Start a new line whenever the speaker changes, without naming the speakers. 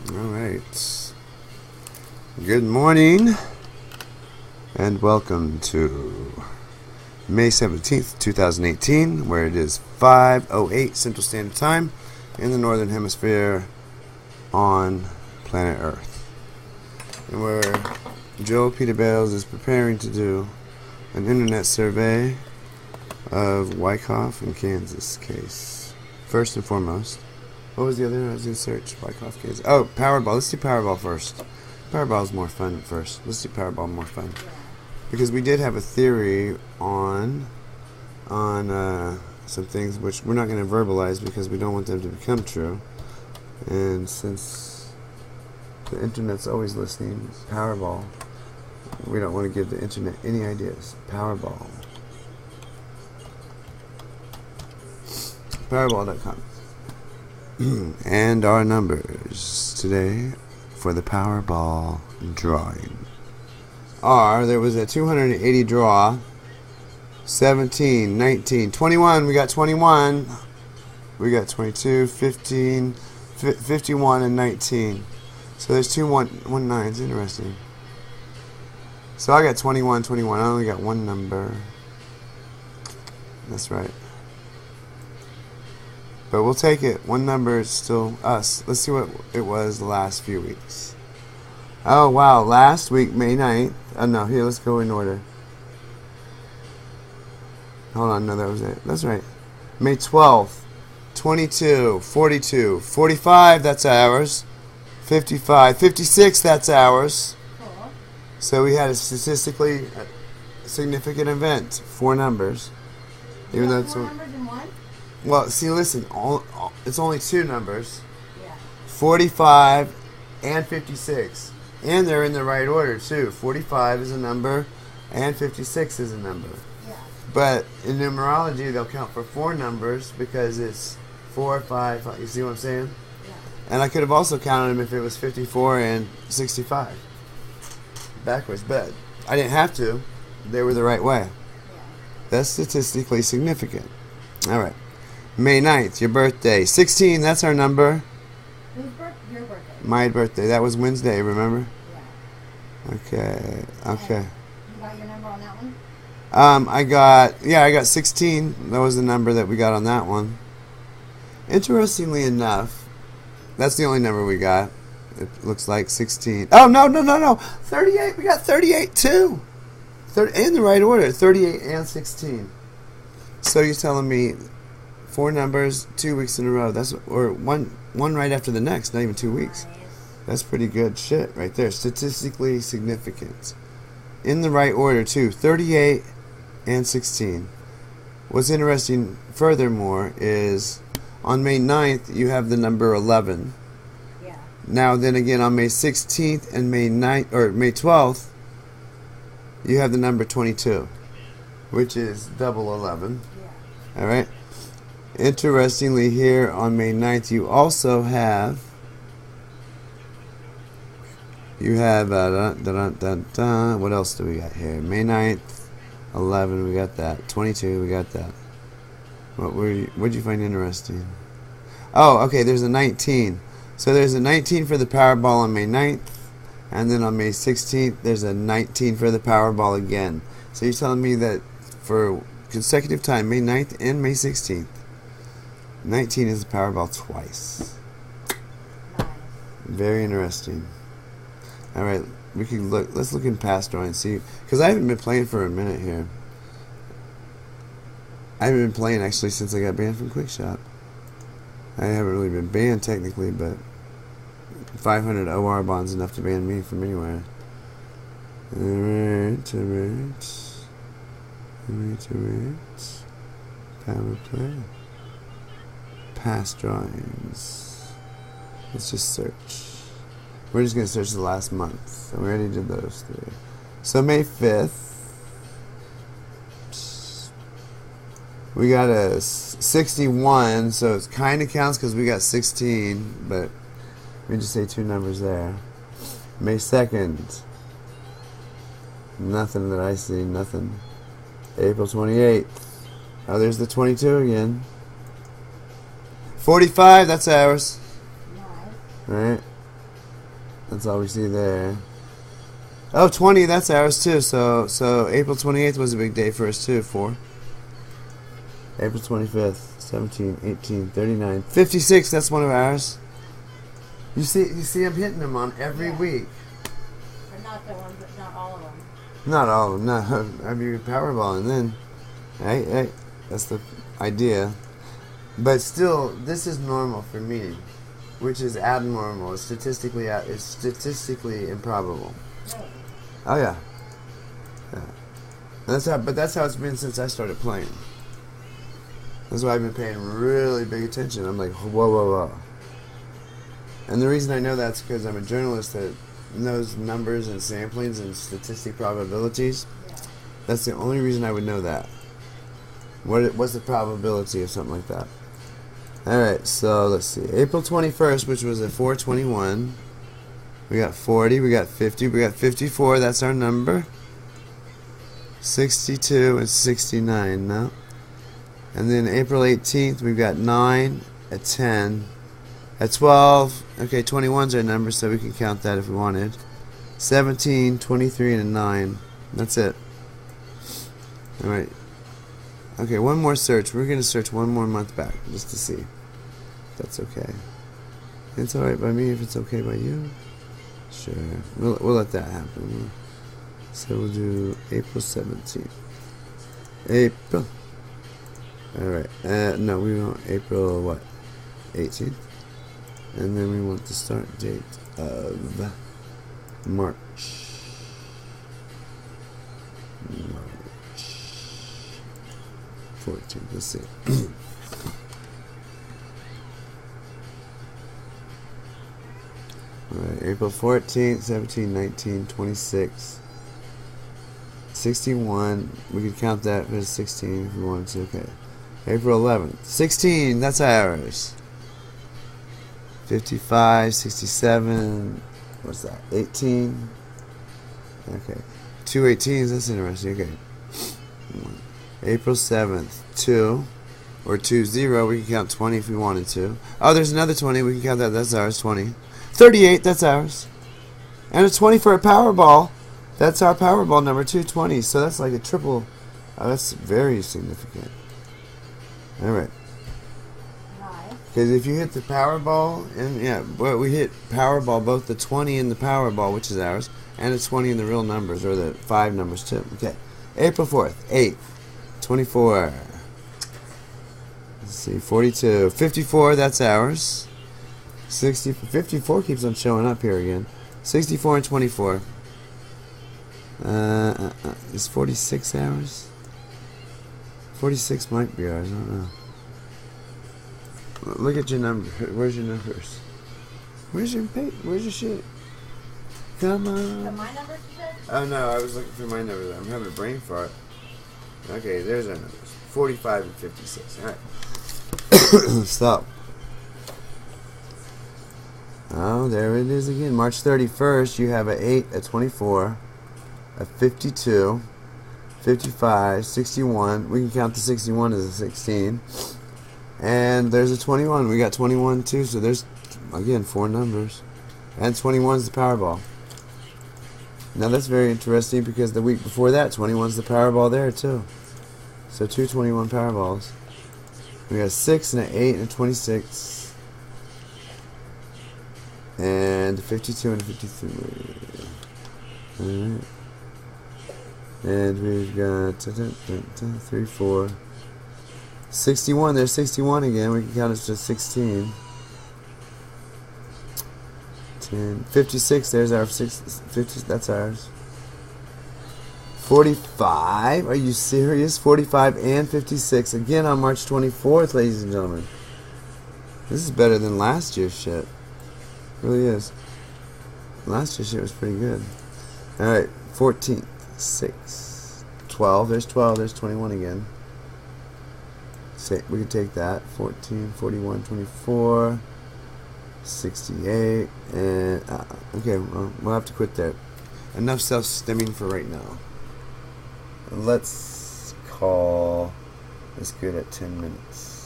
All right. Good morning and welcome to May 17th, 2018, where it is 5:08 Central Standard Time in the Northern Hemisphere on planet Earth. And where Joe Peter Bales is preparing to do an internet survey of Wyckoff and Kansas case. First and foremost, what was the other one I was going to search? Wyckoff, Kansas. Oh, Powerball. Let's do Powerball first. Powerball is more fun first. Let's do Powerball more fun. Because we did have a theory on some things which we're not going to verbalize because we don't want them to become true. And since the internet's always listening, Powerball, we don't want to give the internet any ideas. Powerball. Powerball.com. And our numbers today for the Powerball drawing are, there was a 280 draw, 17, 19, 21, we got 21, we got 22, 15, 51, and 19. So there's two one nines, interesting. So I got 21, 21, I only got one number. That's right. But we'll take it. One number is still us. Let's see what it was the last few weeks. Oh, wow. Last week, May 9th. Oh, no. Here, let's go in order. Hold on. No, that was it. That's right. May 12th. 22, 42, 45, that's ours. 55, 56, that's ours.
Cool.
So we had a statistically significant event. Four numbers. Even though it's
four numbers in one?
well, see, listen, it's only two numbers,
Yeah.
45 and 56. And they're in the right order, too. 45 is a number, and 56 is a number.
Yeah.
But in numerology, they'll count for four numbers because it's 4, 5, 5. You see what I'm saying?
Yeah.
And I could have also counted them if it was 54 and 65. Backwards, but I didn't have to. They were the right way.
Yeah.
That's statistically significant. All right. May 9th, your birthday. 16, that's our number.
Whose your birthday?
My birthday. That was Wednesday, remember?
Yeah.
Okay.
You got your number on that one?
I got 16. That was the number that we got on that one. Interestingly enough, that's the only number we got. It looks like 16. Oh, no. 38. We got 38 too. In the right order. 38 and 16. So you're telling me four numbers, 2 weeks in a row. Or one right after the next, not even 2 weeks.
Nice.
That's pretty good shit right there. Statistically significant. In the right order, too. 38 and 16. What's interesting, furthermore, is on May 9th, you have the number 11.
Yeah.
Now, then again, on May 16th and May 12th, you have the number 22, which is double 11.
Yeah.
All right. Interestingly, here on May 9th, you also have what else do we got here? May 9th, 11, we got that. 22, we got that. What'd you find interesting? Oh, okay, there's a 19. So there's a 19 for the Powerball on May 9th, and then on May 16th, there's a 19 for the Powerball again. So you're telling me that for consecutive time, May 9th and May 16th, 19 is the Powerball twice.
Nice.
Very interesting. All right, we can look. Let's look in past drawing and see, because I haven't been playing for a minute here. I haven't been playing actually since I got banned from QuickShop. I haven't really been banned technically, but 500 OR bonds enough to ban me from anywhere. Alright. Power play. Past drawings. Let's just search. We're just going to search the last month. So we already did those three. So May 5th, we got a 61, so it kind of counts because we got 16, but we just say two numbers there. May 2nd, nothing that I see, nothing. April 28th, oh, there's the 22 again. 45, that's ours.
Nice.
Right? That's all we see there. Oh, 20, that's ours too. So April 28th was a big day for us too. 4. April 25th, 17, 18, 39, 56, that's one of ours. You see I'm hitting them on every week.
Or not the one, but not all of them.
Not all of them, no. I mean, Powerball, and then, hey, that's the idea. But still, this is normal for me, which is abnormal. It's statistically improbable.
Really?
Oh yeah. But that's how it's been since I started playing. That's why I've been paying really big attention. I'm like, whoa. And the reason I know that's because I'm a journalist that knows numbers and samplings and statistic probabilities.
Yeah.
That's the only reason I would know that. What's the probability of something like that? Alright, so let's see. April 21st, which was a 421. We got 40, we got 50, we got 54. That's our number. 62 and 69 now. And then April 18th, we've got 9, a 10, a 12. Okay, 21's our number, so we can count that if we wanted. 17, 23, and a 9. That's it. Alright. Okay, one more search. We're going to search one more month back, just to see if that's okay. It's alright by me if it's okay by you. Sure. We'll let that happen. So we'll do April 17th. April. Alright. No, we want April what? 18th. And then we want the start date of March. March 14th. Let's see. Alright, April 14th, 17, 19, 26, 61. We could count that as 16 if we wanted to. Okay. April 11th. 16, that's ours. 55, 67. What's that? 18. Okay. 2 18s, that's interesting. Okay. April 7th. 2. Or 20. We can count 20 if we wanted to. Oh, there's another 20. We can count that. That's ours. 20. 38, that's ours. And a 20 for a Powerball. That's our Powerball number, 220. So that's like a triple. Oh, that's very significant. Alright.
Nice.
Because if you hit the Powerball, and yeah, well, we hit Powerball, both the 20 in the Powerball, which is ours, and the 20 in the real numbers, or the 5 numbers too. Okay. April 4th, 8, 24. Let's see, 42. 54, that's ours. 54 keeps on showing up here again. 64 and 24. Is 46 ours? 46 might be ours, I don't know. Look at your number. Where's your numbers? Where's your shit? Come on.
Is that my numbers you said?
Oh no, I was looking for my numbers. I'm having a brain fart. Okay, there's our numbers. 45 and 56. Alright. Stop. Oh, there it is again. March 31st, you have a 8, a 24, a 52, 55, 61. We can count the 61 as a 16. And there's a 21. We got 21 too, so there's, again, 4 numbers. And 21 is the Powerball. Now that's very interesting because the week before that, 21's the Powerball there too. So 2 21 Powerballs. We got a 6 and an 8 and a 26. And 52 and 53. Alright. And we've got 3, 4. 61. There's 61 again. We can count it to 16. 10. 56. There's our 50. That's ours. 45. Are you serious? 45 and 56. Again on March 24th, ladies and gentlemen. This is better than last year's shit. Really is. Last year's shit was pretty good. Alright, 14th, 6, 12, there's 12, there's 21 again. We can take that. 14, 41, 24, 68, and, okay, well, we'll have to quit there. Enough self-stimming for right now. Let's call this good at 10 minutes.